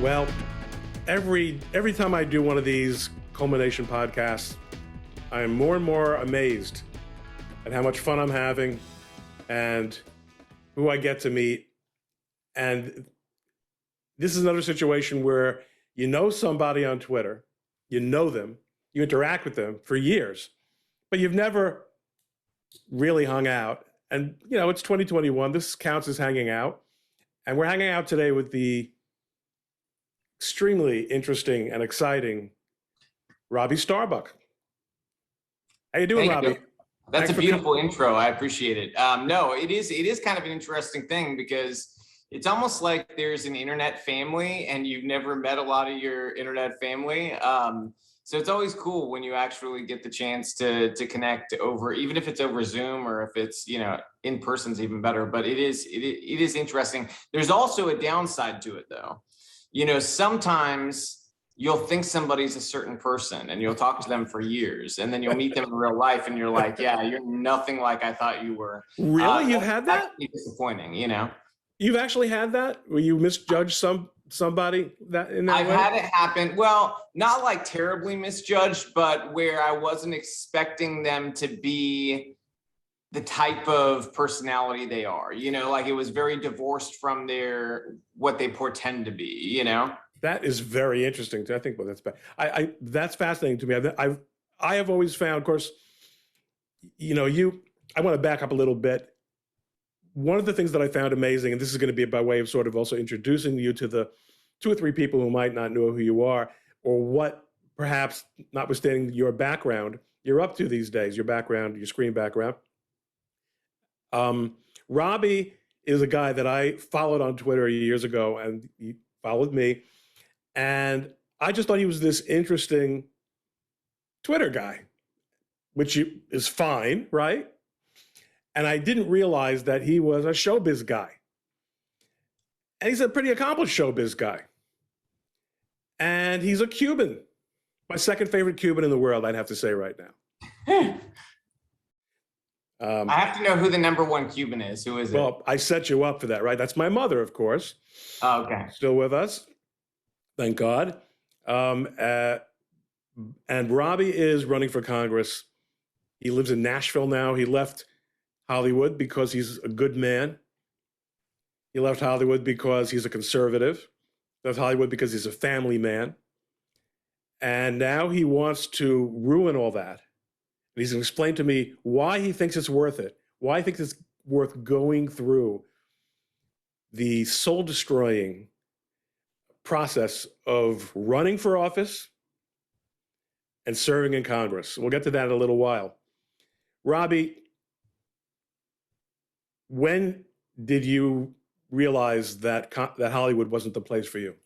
Well, every time I do one of these ColemanNation podcasts, I am more and more amazed at how much fun I'm having and who I get to meet. And this is another situation where you know somebody on Twitter, you know them, you interact with them for years, but you've never really hung out. And, you know, it's 2021. This counts as hanging out. And we're hanging out today with the extremely interesting and exciting Robby Starbuck. How you doing, Thank Robby? you. That's a beautiful intro. I appreciate it. No, it is kind of an interesting thing because it's almost like there's an internet family and you've never met a lot of your internet family. So it's always cool when you actually get the chance to connect over, even if it's over Zoom or if it's, you know, in person's even better. But it is interesting. There's also a downside to it, though. You know, sometimes you'll think somebody's a certain person and you'll talk to them for years and then you'll meet them in real life and you're like, yeah, you're nothing like I thought you were. Really? You've had that? That's disappointing, you know? You've actually had that? Where you misjudged somebody that in that I've way? had it happen. Well, not like terribly misjudged, but where I wasn't expecting them to be the type of personality they are, you know, like it was very divorced from what they portend to be, you know? That is very interesting. I think, well, that's fascinating to me. I have always found, of course, you know, I want to back up a little bit. One of the things that I found amazing, and this is going to be by way of sort of also introducing you to the 2 or 3 people who might not know who you are, or what perhaps, notwithstanding your background, you're up to these days, your background, your screen background. Robby is a guy that I followed on Twitter years ago, and he followed me. And I just thought he was this interesting Twitter guy, which is fine, right? And I didn't realize that he was a showbiz guy. And he's a pretty accomplished showbiz guy. And he's a Cuban, my second favorite Cuban in the world, I'd have to say right now. I have to know who the #1 Cuban is. Who is it? Well, I set you up for that, right? That's my mother, of course. Oh, okay. Still with us. Thank God. And Robby is running for Congress. He lives in Nashville now. He left Hollywood because he's a good man. He left Hollywood because he's a conservative. He left Hollywood because he's a family man. And now he wants to ruin all that. And he's going to explain to me why he thinks it's worth it, why he thinks it's worth going through the soul-destroying process of running for office and serving in Congress. We'll get to that in a little while. Robby, when did you realize that Hollywood wasn't the place for you?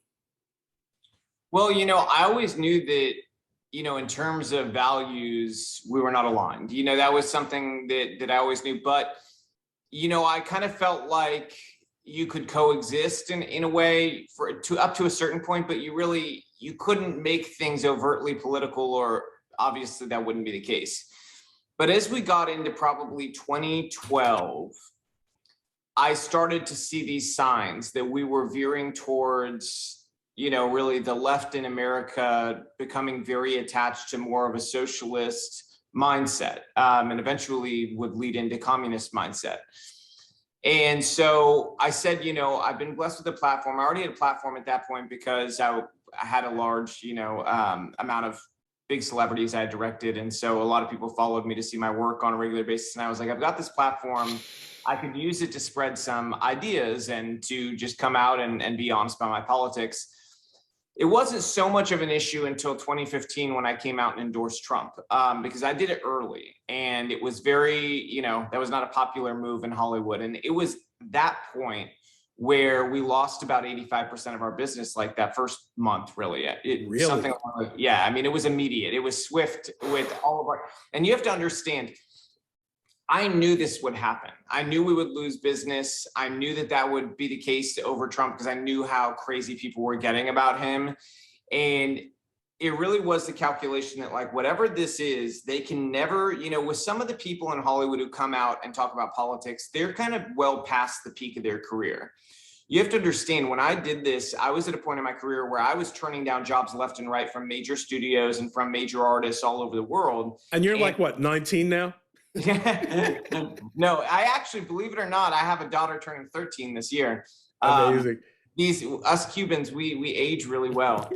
Well, you know, I always knew that, you know, in terms of values, we were not aligned. You know, that was something that I always knew. But, you know, I kind of felt like you could coexist in a way up to a certain point, but you couldn't make things overtly political, or obviously that wouldn't be the case. But as we got into probably 2012, I started to see these signs that we were veering towards, you know, really the left in America becoming very attached to more of a socialist mindset, and eventually would lead into communist mindset. And so I said, you know, I've been blessed with a platform. I already had a platform at that point because I had a large, you know, amount of big celebrities I directed. And so a lot of people followed me to see my work on a regular basis. And I was like, I've got this platform. I could use it to spread some ideas and to just come out and be honest about my politics. It wasn't so much of an issue until 2015 when I came out and endorsed Trump, because I did it early and it was very, you know, that was not a popular move in Hollywood. And it was that point where we lost about 85% of our business, like that first month, really. Really? Something like, yeah, I mean, it was immediate. It was swift with all of our, and you have to understand, I knew this would happen. I knew we would lose business. I knew that would be the case over Trump because I knew how crazy people were getting about him. And it really was the calculation that, like, whatever this is, they can never, you know, with some of the people in Hollywood who come out and talk about politics, they're kind of well past the peak of their career. you have to understand, when I did this, I was at a point in my career where I was turning down jobs left and right from major studios and from major artists all over the world. And you're like, what, 19 now? No, I actually, believe it or not, I have a daughter turning 13 this year. Amazing. Us Cubans, we age really well.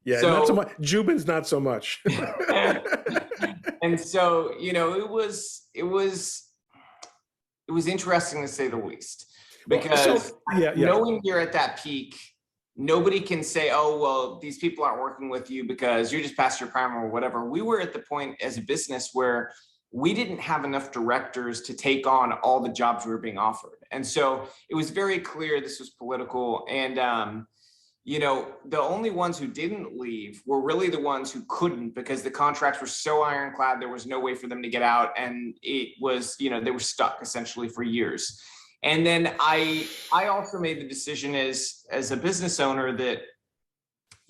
Yeah, so, not so much. Cubans, not so much. And so, it was interesting to say the least, because knowing you're at that peak, nobody can say, oh, well, these people aren't working with you because you're just past your prime or whatever. We were at the point as a business where we didn't have enough directors to take on all the jobs we were being offered. And so it was very clear this was political. And, the only ones who didn't leave were really the ones who couldn't, because the contracts were so ironclad, there was no way for them to get out. And it was, they were stuck essentially for years. And then I also made the decision as a business owner that,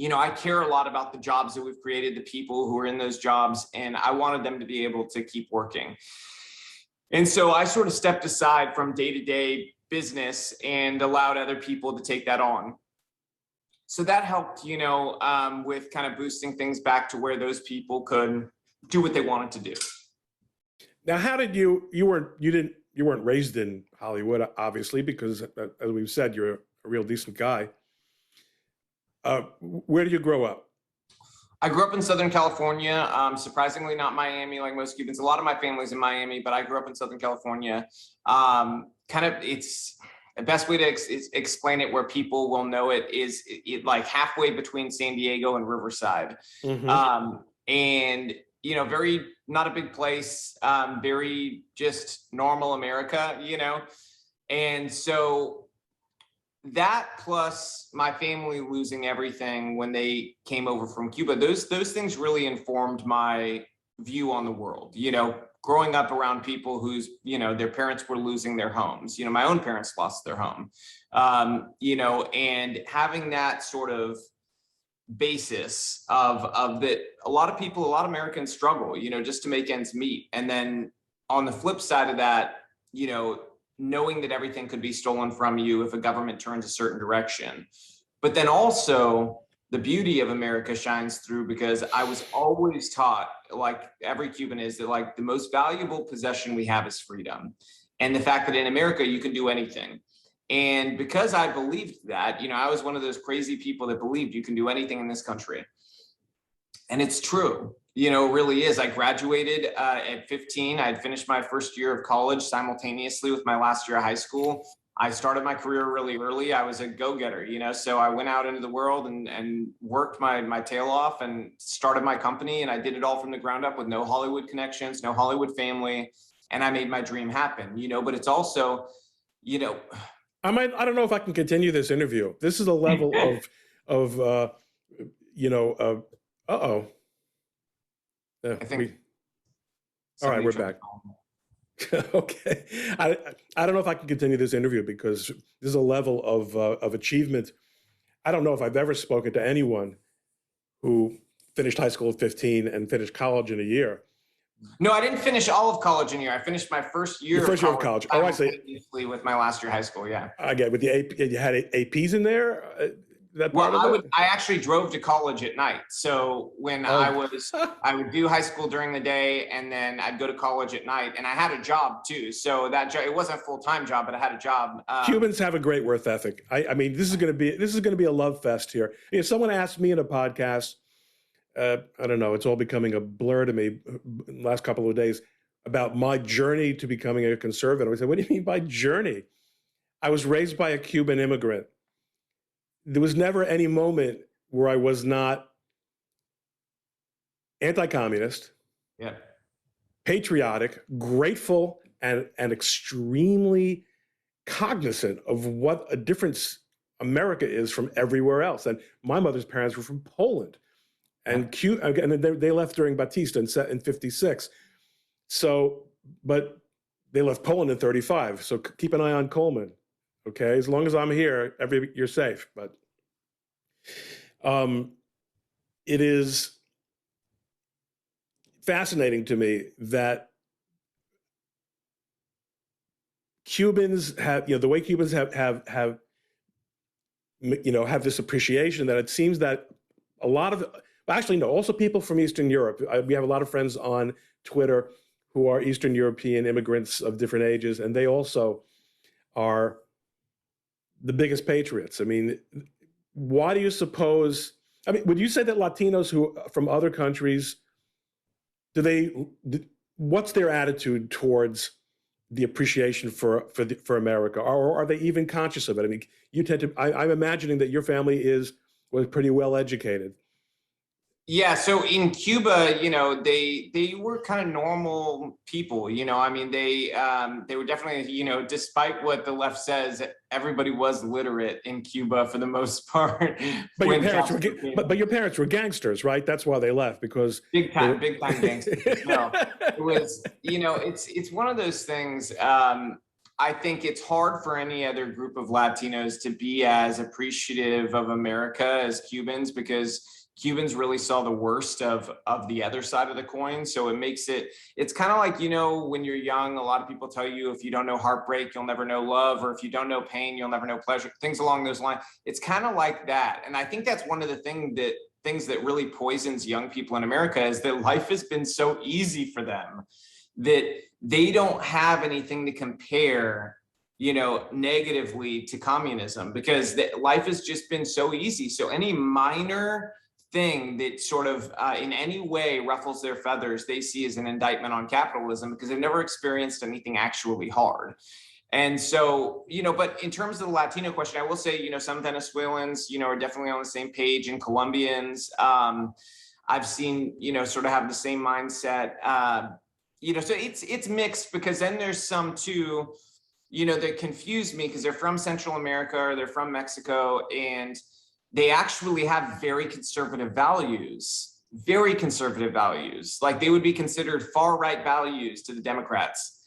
I care a lot about the jobs that we've created, the people who are in those jobs, and I wanted them to be able to keep working. And so I sort of stepped aside from day-to-day business and allowed other people to take that on. So that helped, with kind of boosting things back to where those people could do what they wanted to do. Now, how did you weren't raised in Hollywood, obviously, because as we've said, you're a real decent guy. Where did you grow up? I grew up in Southern California, surprisingly not Miami like most Cubans. A lot of my family's in Miami, but I grew up in Southern California. It's the best way to explain it where people will know it is like halfway between San Diego and Riverside. Mm-hmm. And, very, not a big place, very just normal America, and so that plus my family losing everything when they came over from Cuba, those things really informed my view on the world. Growing up around people whose, their parents were losing their homes. My own parents lost their home, and having that sort of basis of that, a lot of Americans struggle, just to make ends meet. And then on the flip side of that, knowing that everything could be stolen from you if a government turns a certain direction. But then also the beauty of America shines through, because I was always taught, like every Cuban is, that like the most valuable possession we have is freedom. And the fact that in America, you can do anything. And because I believed that, I was one of those crazy people that believed you can do anything in this country. And it's true. Really is. I graduated at 15. I had finished my first year of college simultaneously with my last year of high school. I started my career really early. I was a go-getter, so I went out into the world and worked my tail off and started my company. And I did it all from the ground up with no Hollywood connections, no Hollywood family. And I made my dream happen, but it's also, I don't know if I can continue this interview. This is a level of I think. All right, we're back. Okay. I don't know if I can continue this interview, because there's a level of achievement. I don't know if I've ever spoken to anyone who finished high school at 15 and finished college in a year. No, I didn't finish all of college in a year. I finished my first year of college. Oh, I see. With my last year of high school, yeah. I get with the AP, you had APs in there? I actually drove to college at night. So when I would do high school during the day, and then I'd go to college at night, and I had a job too. So that job, it wasn't a full-time job, but I had a job. Cubans have a great work ethic. I mean, this is going to be a love fest here. If someone asked me in a podcast, I don't know, it's all becoming a blur to me in the last couple of days, about my journey to becoming a conservative. I said, what do you mean by journey? I was raised by a Cuban immigrant. There was never any moment where I was not anti-communist, patriotic, grateful, and extremely cognizant of what a difference America is from everywhere else. And my mother's parents were from Poland, and they left during Batista in 56. So, but they left Poland in 35. So keep an eye on Coleman. Okay, as long as I'm here, you're safe. But it is fascinating to me that Cubans have, the way Cubans have have this appreciation that it seems that a lot of, actually, no, also people from Eastern Europe. We have a lot of friends on Twitter who are Eastern European immigrants of different ages, and they also are the biggest patriots. I mean, why do you suppose? I mean, would you say that Latinos who from other countries, what's their attitude towards the appreciation for America, or are they even conscious of it? I mean, you tend to. I'm imagining that your family was pretty well educated. Yeah, so in Cuba, they were kind of normal people. I mean, they were definitely, despite what the left says, everybody was literate in Cuba for the most part. But your parents were gangsters, right? That's why they left, because big time gangsters. No, it was, it's one of those things. I think it's hard for any other group of Latinos to be as appreciative of America as Cubans, because Cubans really saw the worst of the other side of the coin. So it's kind of like, when you're young, a lot of people tell you, if you don't know heartbreak, you'll never know love, or if you don't know pain, you'll never know pleasure, things along those lines. It's kind of like that. And I think that's one of the things that really poisons young people in America, is that life has been so easy for them that they don't have anything to compare negatively to communism, because life has just been so easy. So any minor thing that sort of in any way ruffles their feathers, they see as an indictment on capitalism, because they've never experienced anything actually hard. And so, but in terms of the Latino question, I will say, some Venezuelans, are definitely on the same page, and Colombians, I've seen, sort of have the same mindset. So it's mixed, because then there's some too, that confuse me, because they're from Central America or they're from Mexico, and they actually have very conservative values. Like they would be considered far right values to the Democrats,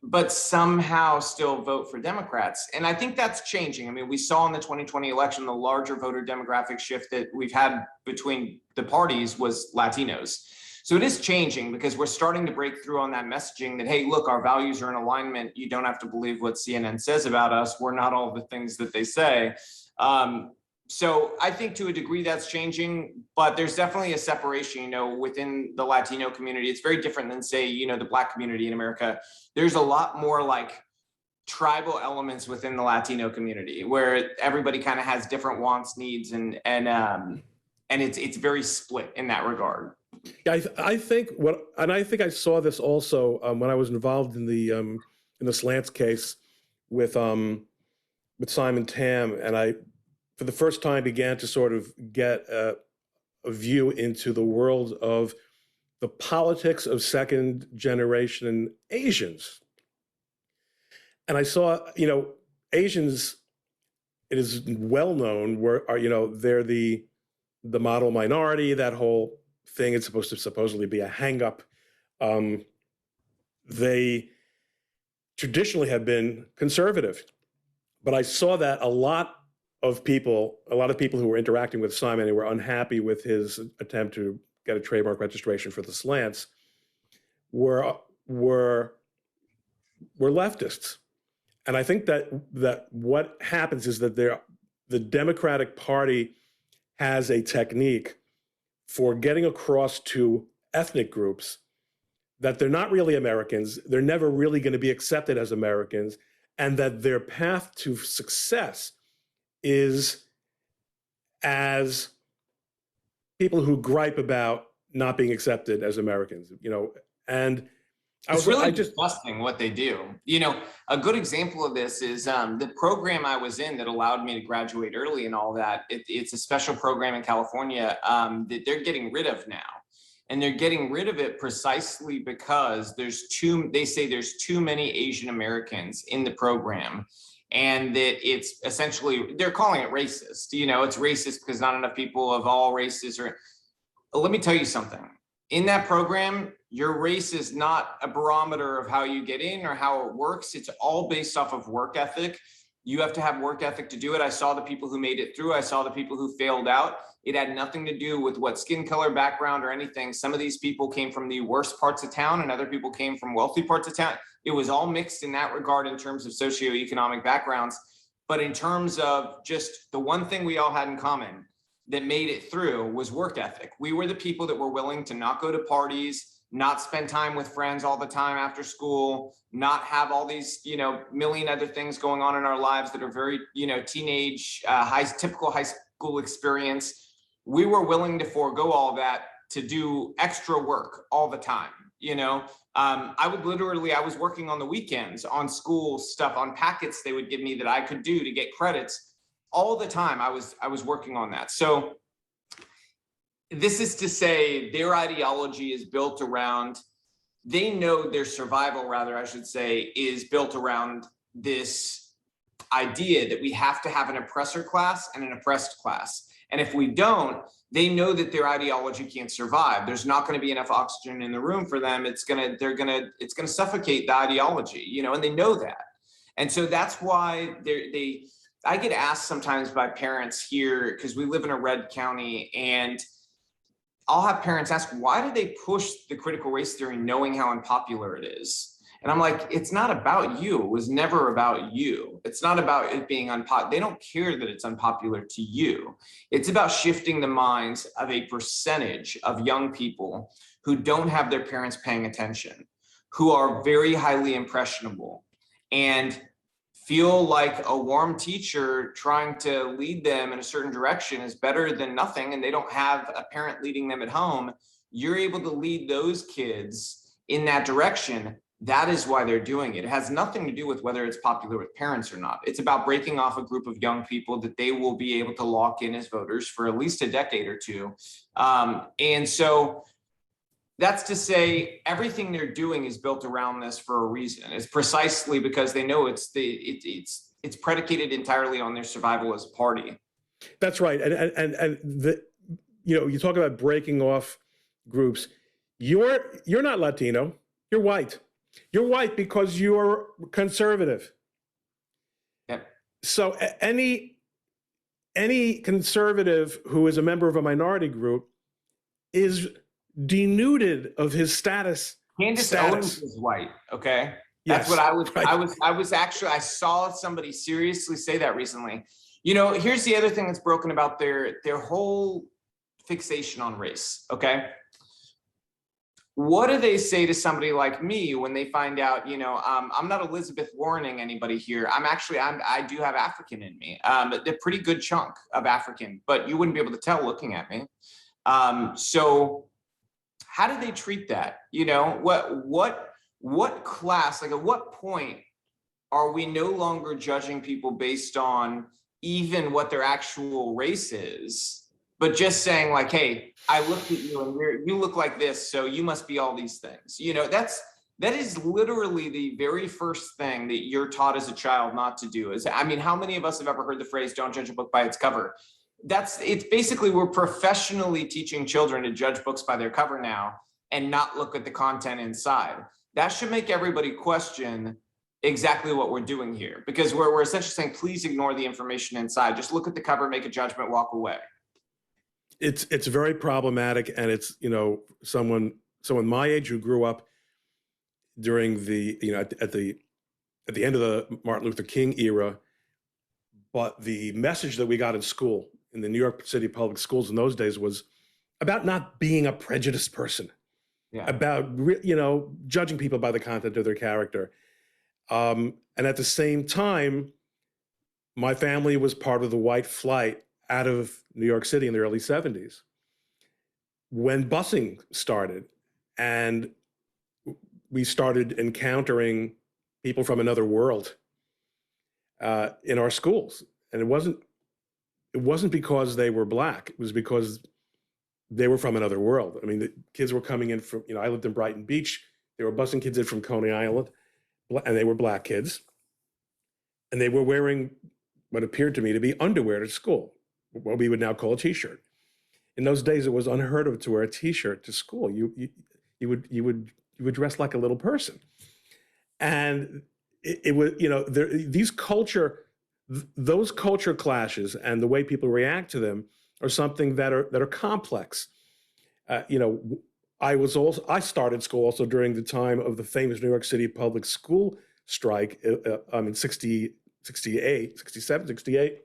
but somehow still vote for Democrats. And I think that's changing. I mean, we saw in the 2020 election, the larger voter demographic shift that we've had between the parties was Latinos. So it is changing, because we're starting to break through on that messaging that, hey, look, our values are in alignment. You don't have to believe what CNN says about us. We're not all the things that they say. So I think to a degree that's changing, but there's definitely a separation, within the Latino community. It's very different than, say, the Black community in America. There's a lot more like tribal elements within the Latino community, where everybody kind of has different wants, needs, and it's very split in that regard. Yeah, I think I saw this also when I was involved in the Slants case with Simon Tam, and I, for the first time, began to sort of get a view into the world of the politics of second generation Asians. And I saw, Asians, it is well known, they're the model minority. That whole thing is supposed to supposedly be a hang up. They traditionally have been conservative, but I saw that a lot of people who were interacting with Simon, who were unhappy with his attempt to get a trademark registration for the slants, were leftists. And I think that what happens is that the Democratic Party has a technique for getting across to ethnic groups that they're not really Americans, they're never really going to be accepted as Americans, and that their path to success is as people who gripe about not being accepted as Americans, and it's really disgusting what they do. A good example of this is the program I was in that allowed me to graduate early and all that. It's a special program in California that they're getting rid of now. And they're getting rid of it precisely because they say there's too many Asian Americans in the program. And that it's essentially, they're calling it racist. It's racist because not enough people of all races are. Let me tell you something. In that program, your race is not a barometer of how you get in or how it works. It's all based off of work ethic. You have to have work ethic to do it. I saw the people who made it through. I saw the people who failed out. It had nothing to do with what skin color, background, or anything. Some of these people came from the worst parts of town, and other people came from wealthy parts of town. It was all mixed in that regard in terms of socioeconomic backgrounds. But in terms of just the one thing we all had in common that made it through was work ethic. We were the people that were willing to not go to parties, not spend time with friends all the time after school, not have all these, million other things going on in our lives that are very, teenage, typical high school experience. We were willing to forego all that to do extra work all the time. I was working on the weekends on school stuff, on packets they would give me that I could do to get credits all the time. I was working on that. So this is to say their ideology is built around, they know their survival, rather, I should say, is built around this idea that we have to have an oppressor class and an oppressed class. And if we don't, they know that their ideology can't survive. There's not going to be enough oxygen in the room for them. It's going to suffocate the ideology, and they know that. And so that's why I get asked sometimes by parents here, because we live in a red county, and I'll have parents ask, why do they push the critical race theory knowing how unpopular it is? And I'm like, it's not about you. It was never about you. It's not about it being unpopular. They don't care that it's unpopular to you. It's about shifting the minds of a percentage of young people who don't have their parents paying attention, who are very highly impressionable and feel like a warm teacher trying to lead them in a certain direction is better than nothing, and they don't have a parent leading them at home. You're able to lead those kids in that direction. That is why they're doing it. It has nothing to do with whether it's popular with parents or not. It's about breaking off a group of young people that they will be able to lock in as voters for at least a decade or two. And so that's to say everything they're doing is built around this for a reason. It's precisely because they know it's predicated entirely on their survival as a party. That's right. And you talk about breaking off groups. You're not Latino. You're white. You're white because you're conservative. Yep. So any conservative who is a member of a minority group is denuded of his status. Candace Owens is white. Okay. Yes, that's what I was. right. I saw somebody seriously say that recently. Here's the other thing that's broken about their whole fixation on race. Okay. What do they say to somebody like me when they find out, I'm not Elizabeth Warrening anybody here. I do have African in me, a pretty good chunk of African, but you wouldn't be able to tell looking at me. So how do they treat that? What class, like at what point are we no longer judging people based on even what their actual race is, but just saying like, hey, I looked at you and you look like this, so you must be all these things. That is literally the very first thing that you're taught as a child not to do. How many of us have ever heard the phrase, don't judge a book by its cover? It's basically, we're professionally teaching children to judge books by their cover now and not look at the content inside. That should make everybody question exactly what we're doing here, because we're essentially saying, please ignore the information inside. Just look at the cover, make a judgment, walk away. It's very problematic, and it's someone my age who grew up during the at the end of the Martin Luther King era, but the message that we got in school in the New York City public schools in those days was about not being a prejudiced person, about judging people by the content of their character, and at the same time, my family was part of the white flight out of New York City in the early 70s, when busing started, and we started encountering people from another world in our schools. And it wasn't because they were Black, it was because they were from another world. The kids were coming in from, I lived in Brighton Beach, they were busing kids in from Coney Island, and they were Black kids. And they were wearing what appeared to me to be underwear to school, what we would now call a t-shirt. In those days, it was unheard of to wear a t-shirt to school. You would dress like a little person, and it was those culture clashes and the way people react to them are something that are complex. I started school also during the time of the famous New York City public school strike in 67, 68, 67, 68,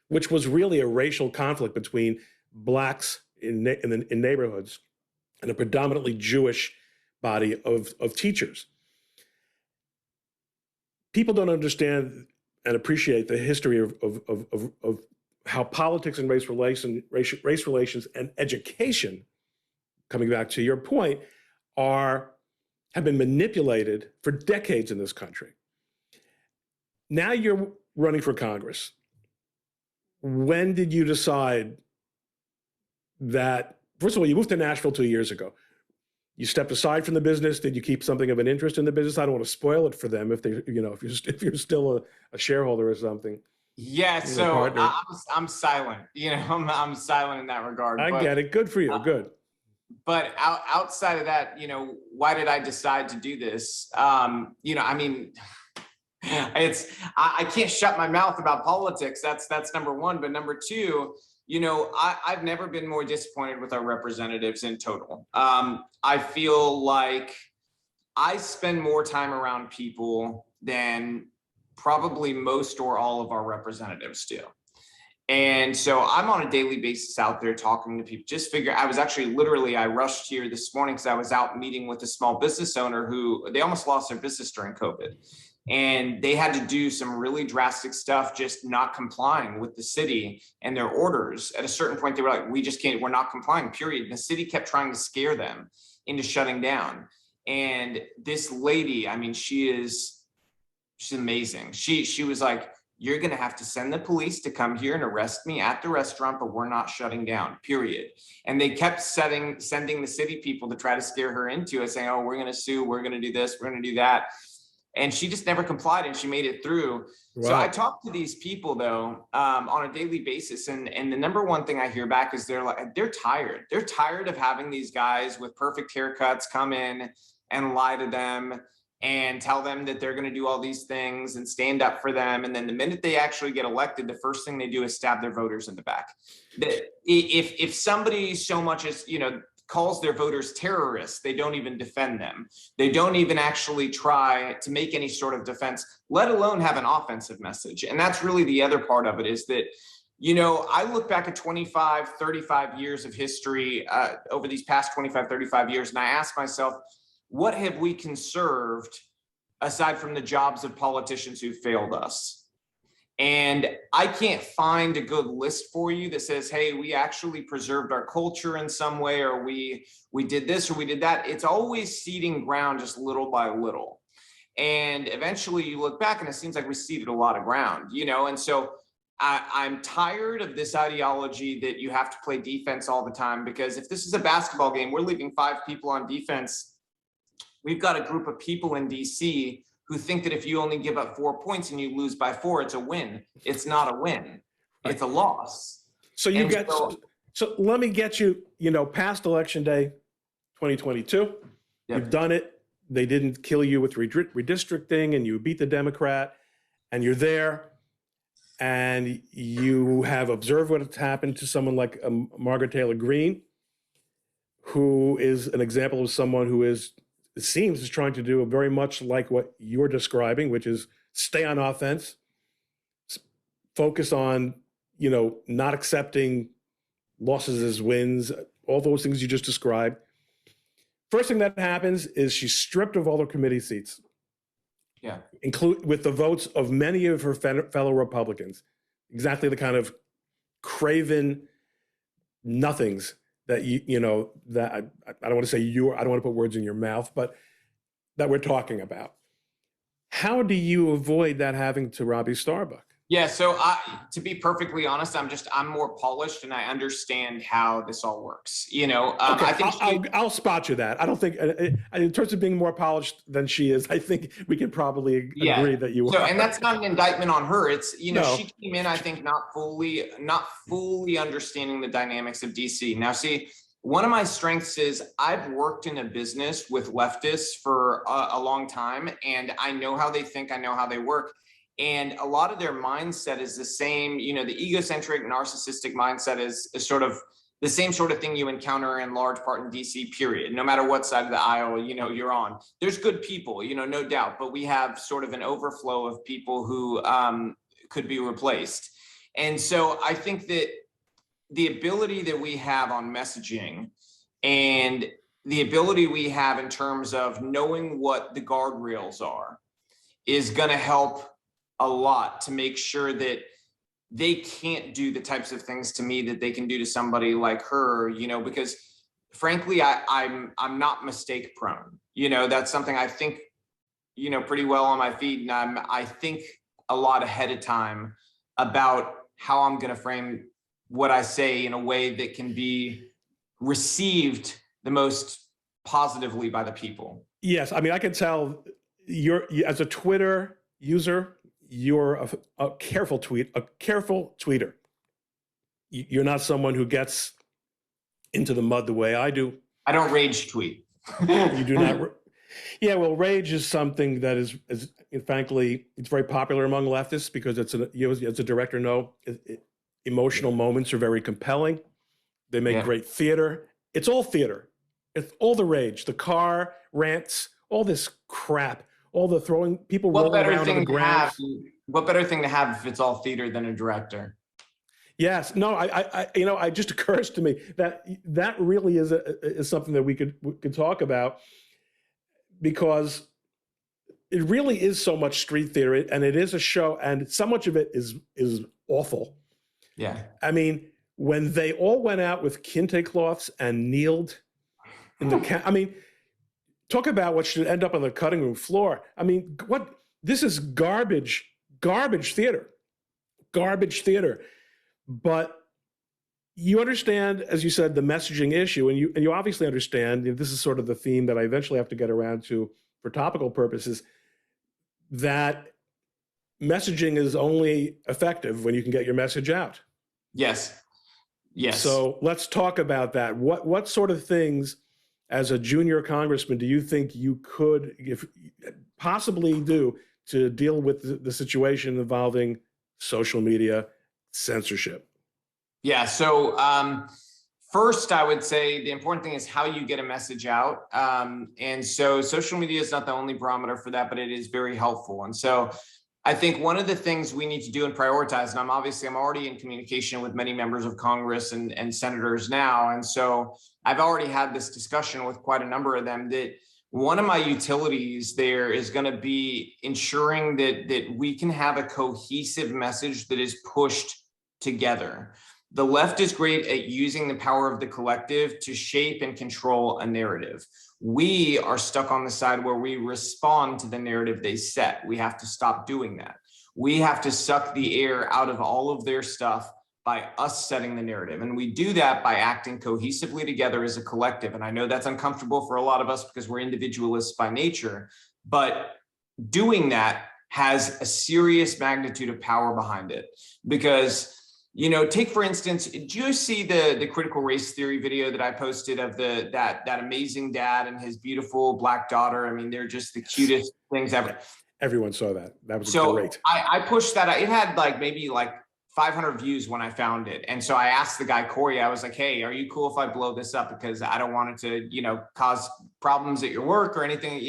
which was really a racial conflict between blacks in neighborhoods and a predominantly Jewish body of teachers. People don't understand and appreciate the history of how politics and race relations and education, coming back to your point, have been manipulated for decades in this country. Now you're running for Congress. When did you decide that, first of all, you moved to Nashville 2 years ago. You stepped aside from the business. Did you keep something of an interest in the business? I don't want to spoil it for them if they, if you're still a shareholder or something. Yeah, so I'm silent. I'm silent in that regard. I get it. Good for you. Good. But outside of that, why did I decide to do this? I mean, I can't shut my mouth about politics. That's number one. But number two, I've never been more disappointed with our representatives in total. I feel like I spend more time around people than probably most or all of our representatives do. And so I'm on a daily basis out there talking to people. I rushed here this morning because I was out meeting with a small business owner who they almost lost their business during COVID. And they had to do some really drastic stuff, just not complying with the city and their orders. At a certain point, they were like, we just can't, we're not complying, period. And the city kept trying to scare them into shutting down. And this lady, I mean, she's amazing. She was like, you're going to have to send the police to come here and arrest me at the restaurant, but we're not shutting down, period. And they kept sending the city people to try to scare her into it, saying, oh, we're going to sue, we're going to do this, we're going to do that. And she just never complied, and she made it through. Wow. So I talk to these people though, on a daily basis. And the number one thing I hear back is they're tired. They're tired of having these guys with perfect haircuts come in and lie to them and tell them that they're going to do all these things and stand up for them. And then the minute they actually get elected, the first thing they do is stab their voters in the back. If somebody so much as, calls their voters terrorists, they don't even defend them. They don't even actually try to make any sort of defense, let alone have an offensive message. And that's really the other part of it, is that, I look back at 25, 35 years of history over these past 25, 35 years, and I ask myself, what have we conserved aside from the jobs of politicians who failed us? And I can't find a good list for you that says, hey, we actually preserved our culture in some way, or we did this or we did that. It's always ceding ground just little by little. And eventually you look back and it seems like we ceded a lot of ground, and so I'm tired of this ideology that you have to play defense all the time, because if this is a basketball game, we're leaving 5 people on defense. We've got a group of people in DC who think that if you only give up 4 points and you lose by 4, it's a win. It's not a win. It's a loss. So so let me get you, past election day 2022, yep. You've done it. They didn't kill you with redistricting, and you beat the Democrat, and you're there, and you have observed what has happened to someone like Margaret Taylor Greene, who is an example of someone who it seems is trying to do very much like what you're describing, which is stay on offense, focus on, not accepting losses as wins, all those things you just described. First thing that happens is she's stripped of all her committee seats. Yeah. Include with the votes of many of her fellow Republicans, exactly the kind of craven nothings that that I don't want to say I don't want to put words in your mouth, but that we're talking about. How do you avoid that having to Robby Starbuck? Yeah, so to be perfectly honest, I'm more polished and I understand how this all works. Okay, I think I'll spot you that. I don't think, in terms of being more polished than she is, I think we can probably agree that you are. And that's not an indictment on her. It's no. She came in, I think, not fully understanding the dynamics of DC. Now, see, one of my strengths is I've worked in a business with leftists for a long time, and I know how they think. I know how they work. And a lot of their mindset is the same, the egocentric, narcissistic mindset is sort of the same sort of thing you encounter in large part in DC, period. No matter what side of the aisle, you're on. There's good people, no doubt, but we have sort of an overflow of people who could be replaced. And so I think that the ability that we have on messaging and the ability we have in terms of knowing what the guardrails are is going to help a lot to make sure that they can't do the types of things to me that they can do to somebody like her, because frankly, I'm not mistake prone. That's something I think, pretty well on my feet. And I think a lot ahead of time about how I'm going to frame what I say in a way that can be received the most positively by the people. Yes. I mean, I can tell as a Twitter user, you're a careful tweeter. You're not someone who gets into the mud the way I do. I don't rage tweet. You do not. Yeah, well, rage is something that is frankly, it's very popular among leftists because as a director know, emotional moments are very compelling. They make great theater. It's all theater. It's all the rage, the car rants, all this crap. All the throwing people rolling around on the ground. What better thing to have if it's all theater than a director? Yes, no, it just occurs to me that really is something that we could talk about, because it really is so much street theater, and it is a show, and so much of it is awful. Yeah, I mean, when they all went out with kente cloths and kneeled in the talk about what should end up on the cutting room floor. I mean, this is garbage theater. But you understand, as you said, the messaging issue, and you obviously understand, this is sort of the theme that I eventually have to get around to for topical purposes, that messaging is only effective when you can get your message out. Yes. So let's talk about that. What sort of things, as a junior congressman, do you think you could possibly do to deal with the situation involving social media censorship? Yeah. So first, I would say the important thing is how you get a message out. And so social media is not the only barometer for that, but it is very helpful. And so I think one of the things we need to do and prioritize, and I'm already in communication with many members of Congress and senators now. And so I've already had this discussion with quite a number of them, that one of my utilities there is going to be ensuring that we can have a cohesive message that is pushed together. The left is great at using the power of the collective to shape and control a narrative. We are stuck on the side where we respond to the narrative they set. We have to stop doing that. We have to suck the air out of all of their stuff by us setting the narrative. And we do that by acting cohesively together as a collective. And I know that's uncomfortable for a lot of us because we're individualists by nature, but doing that has a serious magnitude of power behind it. Because, take for instance, did you see the critical race theory video that I posted of that amazing dad and his beautiful black daughter? I mean, they're just the cutest things ever. Everyone saw that. That was great. I pushed that. It had maybe 500 views when I found it. And so I asked the guy, Corey, I was like, hey, are you cool if I blow this up? Because I don't want it to, cause problems at your work or anything.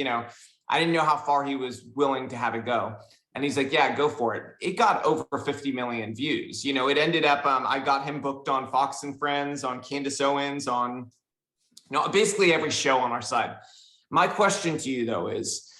I didn't know how far he was willing to have it go. And he's like, yeah, go for it. It got over 50 million views. It ended up, I got him booked on Fox and Friends, on Candace Owens, on basically every show on our side. My question to you, though, is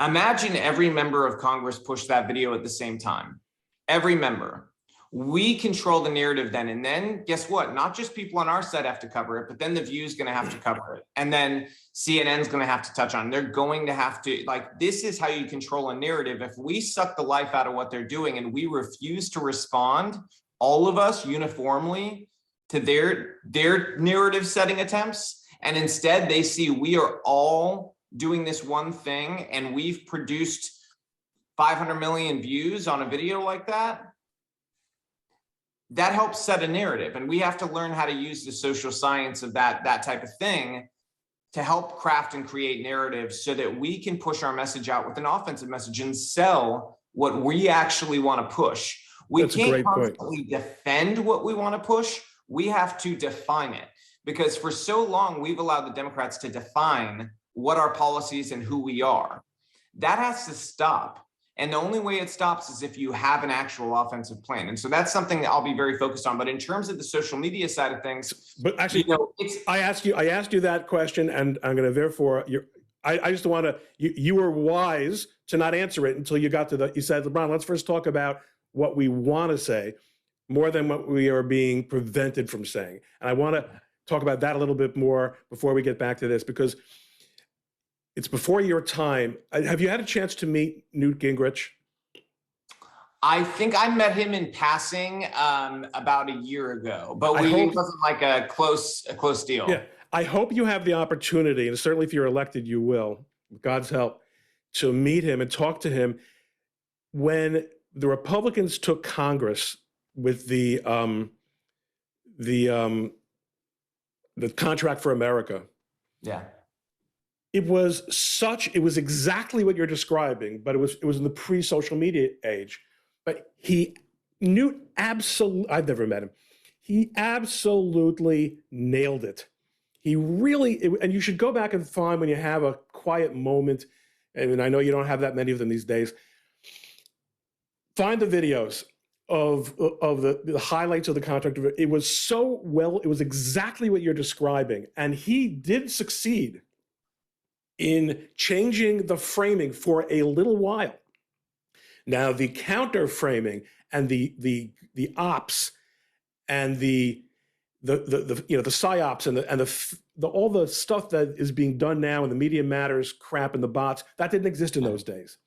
imagine every member of Congress pushed that video at the same time. Every member. We control the narrative then. And then guess what? Not just people on our side have to cover it, but then the View's going to have to cover it. And then CNN's going to have to touch on it. They're going to have to, this is how you control a narrative. If we suck the life out of what they're doing and we refuse to respond, all of us uniformly, to their narrative setting attempts, and instead they see we are all doing this one thing and we've produced 500 million views on a video like that, that helps set a narrative. And we have to learn how to use the social science of that type of thing to help craft and create narratives so that we can push our message out with an offensive message and sell what we actually want to push. We can't constantly defend what we want to push. we have to define it, because for so long we've allowed the Democrats to define what our policies and who we are. That has to stop. And the only way it stops is if you have an actual offensive plan. And so that's something that I'll be very focused on. But in terms of the social media side of things, but actually, I asked you that question, and I'm going to therefore, I just want to, you were wise to not answer it until you got to you said, LeBron, let's first talk about what we want to say more than what we are being prevented from saying. And I want to talk about that a little bit more before we get back to this, because it's before your time. Have you had a chance to meet Newt Gingrich? I think I met him in passing about a year ago, but it wasn't like a close deal. Yeah, I hope you have the opportunity, and certainly if you're elected, you will, with God's help, to meet him and talk to him. When the Republicans took Congress with the Contract for America, yeah, it was exactly what you're describing, but it was in the pre-social media age. But Newt I've never met him. He absolutely nailed it. He really, and you should go back and find when you have a quiet moment, and I know you don't have that many of them these days, find the videos of the highlights of the contract. It was it was exactly what you're describing. And he did succeed in changing the framing for a little while. Now, the counter framing and the ops and the psyops and all the stuff that is being done now and the media matters crap and the bots, that didn't exist in those days.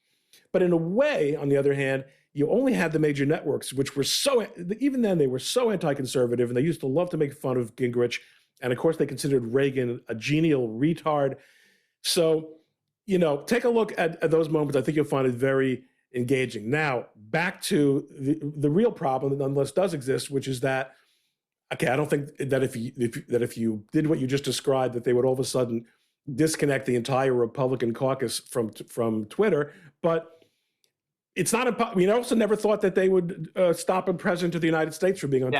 But in a way, on the other hand, you only had the major networks, which were even then they were so anti-conservative, and they used to love to make fun of Gingrich. And of course, they considered Reagan a genial retard. So, take a look at those moments. I think you'll find it very engaging. Now, back to the real problem that nonetheless does exist, which is that, okay, I don't think that if you did what you just described, that they would all of a sudden disconnect the entire Republican caucus from Twitter. But it's not. We also never thought that they would stop a president of the United States from being on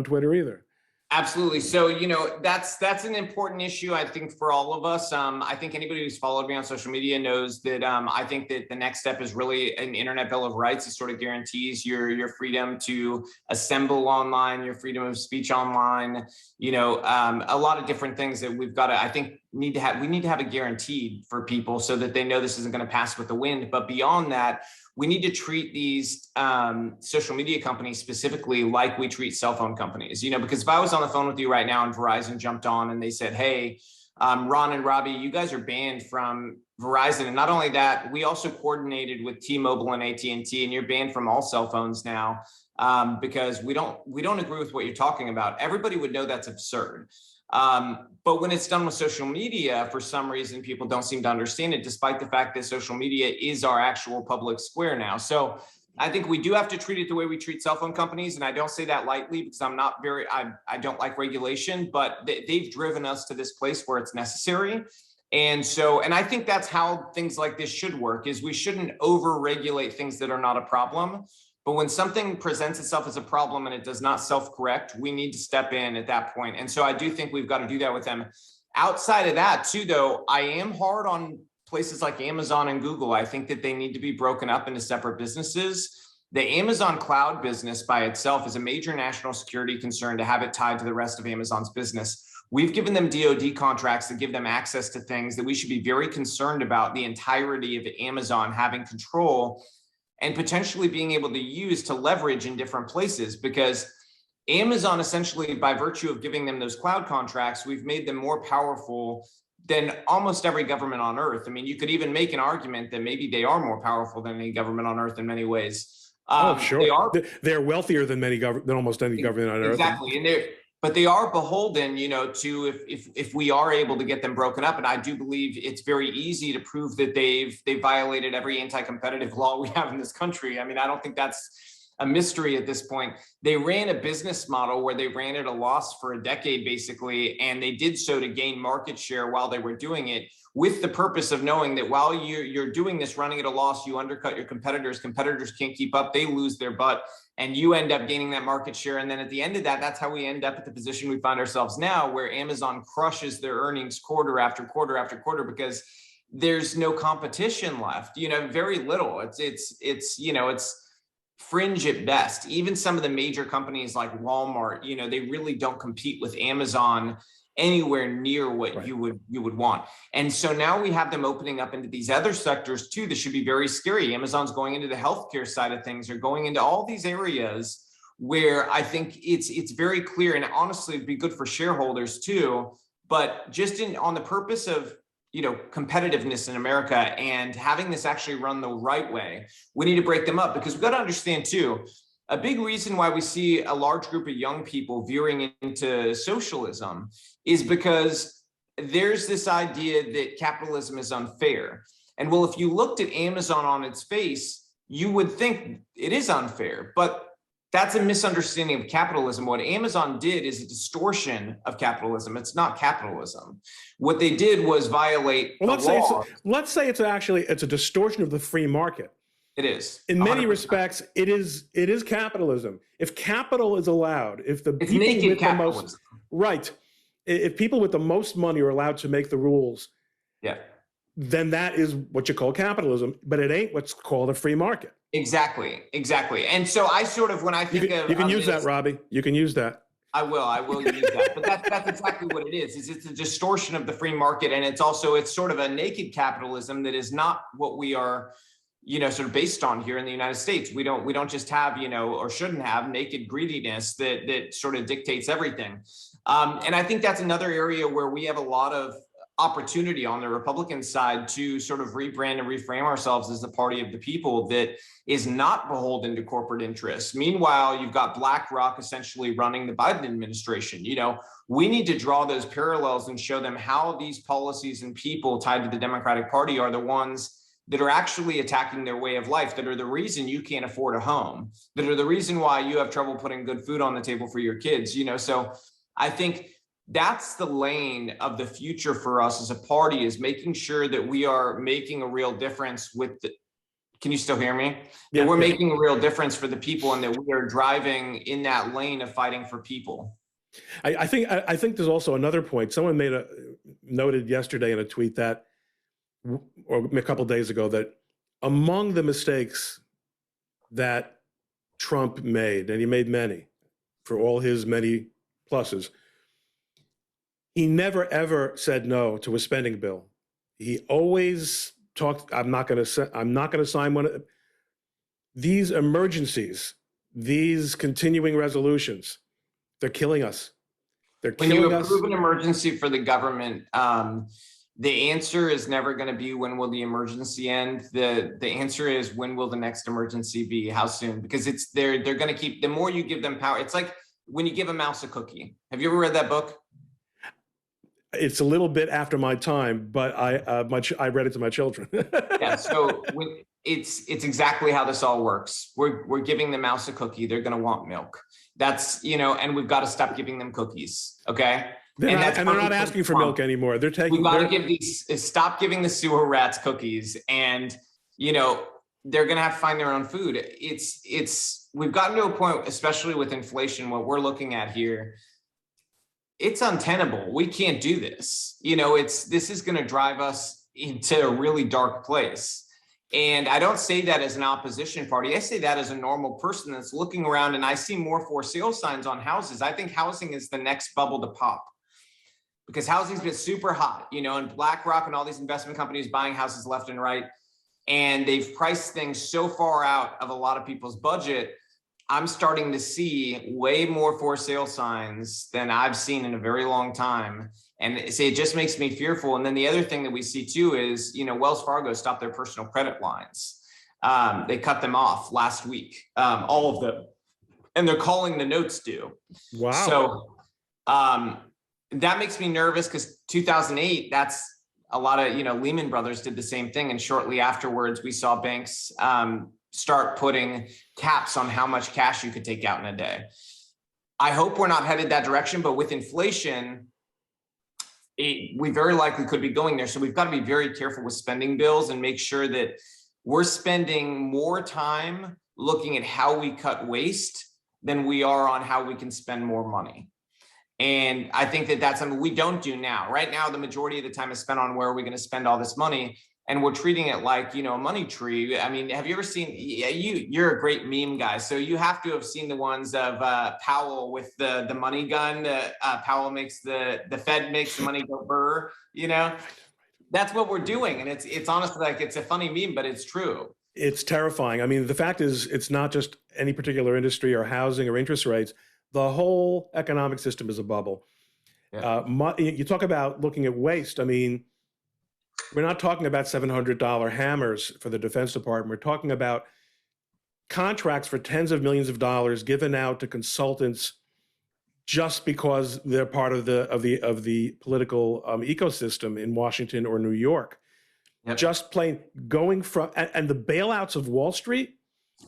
Twitter either. Absolutely. So, that's an important issue, I think, for all of us. I think anybody who's followed me on social media knows that I think that the next step is really an Internet Bill of Rights. It sort of guarantees your freedom to assemble online, your freedom of speech online, a lot of different things that we've got to, I think, we need to have it guaranteed for people so that they know this isn't going to pass with the wind. But beyond that, we need to treat these social media companies specifically like we treat cell phone companies, because if I was on the phone with you right now and Verizon jumped on and they said, hey, Ron and Robby, you guys are banned from Verizon. And not only that, we also coordinated with T-Mobile and AT&T, and you're banned from all cell phones now because we don't agree with what you're talking about. Everybody would know that's absurd. But when it's done with social media, for some reason, people don't seem to understand it, despite the fact that social media is our actual public square now. So I think we do have to treat it the way we treat cell phone companies. And I don't say that lightly because I don't like regulation, but they've driven us to this place where it's necessary. And I think that's how things like this should work, is we shouldn't over-regulate things that are not a problem. But when something presents itself as a problem and it does not self-correct, we need to step in at that point. And so I do think we've got to do that with them. Outside of that, too, though, I am hard on places like Amazon and Google. I think that they need to be broken up into separate businesses. The Amazon cloud business by itself is a major national security concern to have it tied to the rest of Amazon's business. We've given them DoD contracts that give them access to things that we should be very concerned about the entirety of Amazon having control and potentially being able to use to leverage in different places, because Amazon, essentially, by virtue of giving them those cloud contracts, we've made them more powerful than almost every government on earth. I mean, you could even make an argument that maybe they are more powerful than any government on earth in many ways. Sure. They're wealthier than almost any government on earth. Exactly. And but they are beholden, to if we are able to get them broken up. And I do believe it's very easy to prove that they've violated every anti-competitive law we have in this country. I mean, I don't think that's a mystery at this point. They ran a business model where they ran at a loss for a decade, basically, and they did so to gain market share while they were doing it. with the purpose of knowing that while you're doing this, running at a loss, you undercut your competitors. Competitors can't keep up. They lose their butt and you end up gaining that market share. And then at the end of that, that's how we end up at the position we find ourselves now, where Amazon crushes their earnings quarter after quarter after quarter because there's no competition left, very little. It's fringe at best. Even some of the major companies like Walmart, they really don't compete with Amazon anywhere near what Right. you would want. And so now we have them opening up into these other sectors too. This should be very scary. Amazon's going into the healthcare side of things, or going into all these areas where I think it's very clear, and honestly, it'd be good for shareholders too. But just on the purpose of competitiveness in America and having this actually run the right way, we need to break them up, because we've got to understand too, a big reason why we see a large group of young people veering into socialism is because there's this idea that capitalism is unfair. And well, if you looked at Amazon on its face, you would think it is unfair, but that's a misunderstanding of capitalism. What Amazon did is a distortion of capitalism. It's not capitalism. What they did was violate the law. Let's say it's a distortion of the free market. It is. In 100%. many respects, it is capitalism. If capital is allowed, if the It's people naked with the capitalism. most right, if people with the most money are allowed to make the rules, Yeah. then that is what you call capitalism. But it ain't what's called a free market. Exactly. And so I sort of, when I think You can use that, Robby. You can use that. I will use that. But that's exactly what it is. It's a distortion of the free market. And it's sort of a naked capitalism that is not what we are, sort of based on here in the United States. We don't just have, or shouldn't have, naked greediness that sort of dictates everything. And I think that's another area where we have a lot of opportunity on the Republican side to sort of rebrand and reframe ourselves as the party of the people that is not beholden to corporate interests. Meanwhile, you've got BlackRock essentially running the Biden administration. We need to draw those parallels and show them how these policies and people tied to the Democratic Party are the ones that are actually attacking their way of life, that are the reason you can't afford a home, that are the reason why you have trouble putting good food on the table for your kids. So I think that's the lane of the future for us as a party, is making sure that we are making a real difference with the, can you still hear me? Yeah, that we're making a real difference for the people, and that we are driving in that lane of fighting for people. I think there's also another point. Someone noted yesterday in a tweet that, or a couple of days ago, that among the mistakes that Trump made, and he made many, for all his many pluses, he never ever said no to a spending bill. He always talked, I'm not going to sign one. These emergencies, these continuing resolutions, they're killing us. They're killing us. When you approve an emergency for the government, the answer is never going to be when will the emergency end. The answer is when will the next emergency be? How soon? Because they're going to keep, the more you give them power. It's like when you give a mouse a cookie. Have you ever read that book? It's a little bit after my time, but I read it to my children. Yeah, so it's exactly how this all works. We're giving the mouse a cookie. They're going to want milk. That's, and we've got to stop giving them cookies. Okay. They're not asking for milk anymore. They're taking. We've got to stop giving the sewer rats cookies, and they're going to have to find their own food. We've gotten to a point, especially with inflation, what we're looking at here. It's untenable. We can't do this. This is going to drive us into a really dark place. And I don't say that as an opposition party. I say that as a normal person that's looking around, and I see more for sale signs on houses. I think housing is the next bubble to pop, because housing's been super hot, and BlackRock and all these investment companies buying houses left and right. And they've priced things so far out of a lot of people's budget. I'm starting to see way more for sale signs than I've seen in a very long time. And see, it just makes me fearful. And then the other thing that we see too is, Wells Fargo stopped their personal credit lines. They cut them off last week, all of them, and they're calling the notes due. Wow. So that makes me nervous, because 2008, that's a lot of, Lehman Brothers did the same thing. And shortly afterwards, we saw banks start putting caps on how much cash you could take out in a day. I hope we're not headed that direction, but with inflation, we very likely could be going there. So we've got to be very careful with spending bills and make sure that we're spending more time looking at how we cut waste than we are on how we can spend more money. And I think that that's something we don't do now. Right now, the majority of the time is spent on where are we going to spend all this money? And we're treating it like, a money tree. I mean, have you ever seen, you're a great meme guy. So you have to have seen the ones of Powell with the money gun. Powell makes the Fed makes the money go burr, That's what we're doing. And it's honestly like, it's a funny meme, but it's true. It's terrifying. I mean, the fact is, it's not just any particular industry or housing or interest rates. The whole economic system is a bubble. Yeah. You talk about looking at waste. I mean, we're not talking about $700 hammers for the Defense Department. We're talking about contracts for tens of millions of dollars given out to consultants just because they're part of the political ecosystem in Washington or New York. Yep. Just plain going from and the bailouts of Wall Street.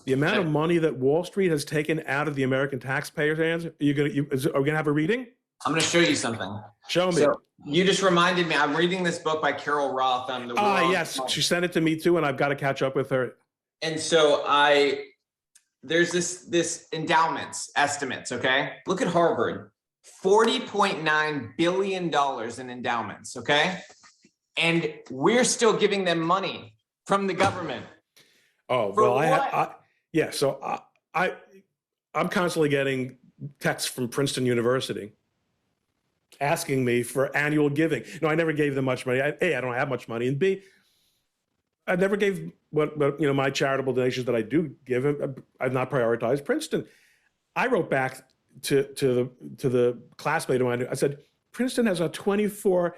The amount of money that Wall Street has taken out of the American taxpayers' hands. Are we gonna have a reading? I'm going to show you something. Show me. So you just reminded me. I'm reading this book by Carol Roth. Yes, she sent it to me too, and I've got to catch up with her. And so there's this endowments estimates. Okay, look at Harvard, $40.9 billion in endowments. Okay, and we're still giving them money from the government. Oh, well, so I'm constantly getting texts from Princeton University asking me for annual giving. No, I never gave them much money. A, I don't have much money, and B, I never gave what my charitable donations that I do give. I've not prioritized Princeton. I wrote back to the classmate of mine. I said, Princeton has a $24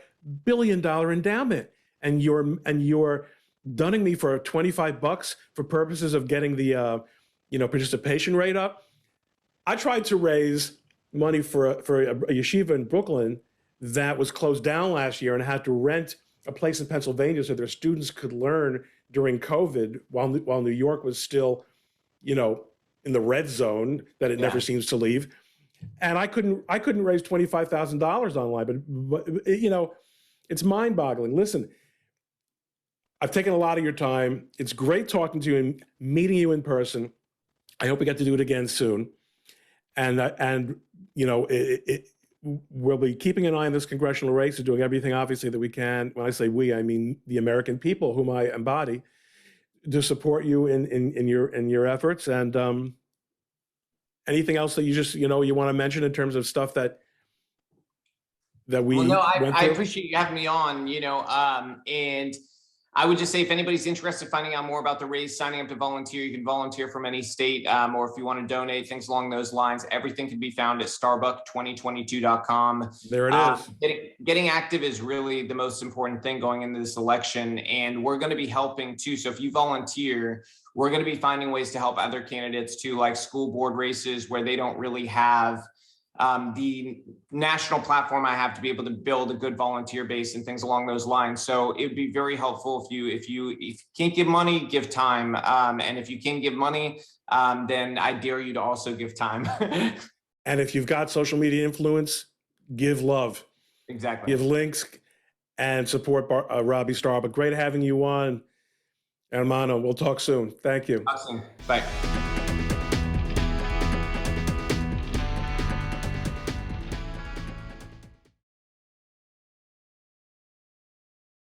billion endowment, and you're dunning me for $25 for purposes of getting the participation rate up. I tried to raise money for a yeshiva in Brooklyn that was closed down last year and had to rent a place in Pennsylvania so their students could learn during COVID while New York was still, in the red zone that it never seems to leave. And I couldn't raise $25,000 online, but it's mind-boggling. Listen, I've taken a lot of your time. It's great talking to you and meeting you in person. I hope we get to do it again soon. And we'll be keeping an eye on this congressional race and doing everything, obviously, that we can. When I say we, I mean the American people whom I embody, to support you in your efforts. And anything else that you want to mention in terms of stuff that we. Well, no, I appreciate you having me on. And I would just say, if anybody's interested in finding out more about the race, signing up to volunteer, you can volunteer from any state, or if you want to donate, things along those lines. Everything can be found at starbuck2022.com. There it is. Getting active is really the most important thing going into this election, and we're going to be helping too. So if you volunteer, we're going to be finding ways to help other candidates too, like school board races where they don't really have the national platform I have to be able to build a good volunteer base and things along those lines. So it would be very helpful if you can't give money, give time. And if you can give money, then I dare you to also give time. And if you've got social media influence, give love. Exactly. Give links and support Robby Starbuck. Great having you on. Hermano, we'll talk soon. Thank you. Awesome. Bye.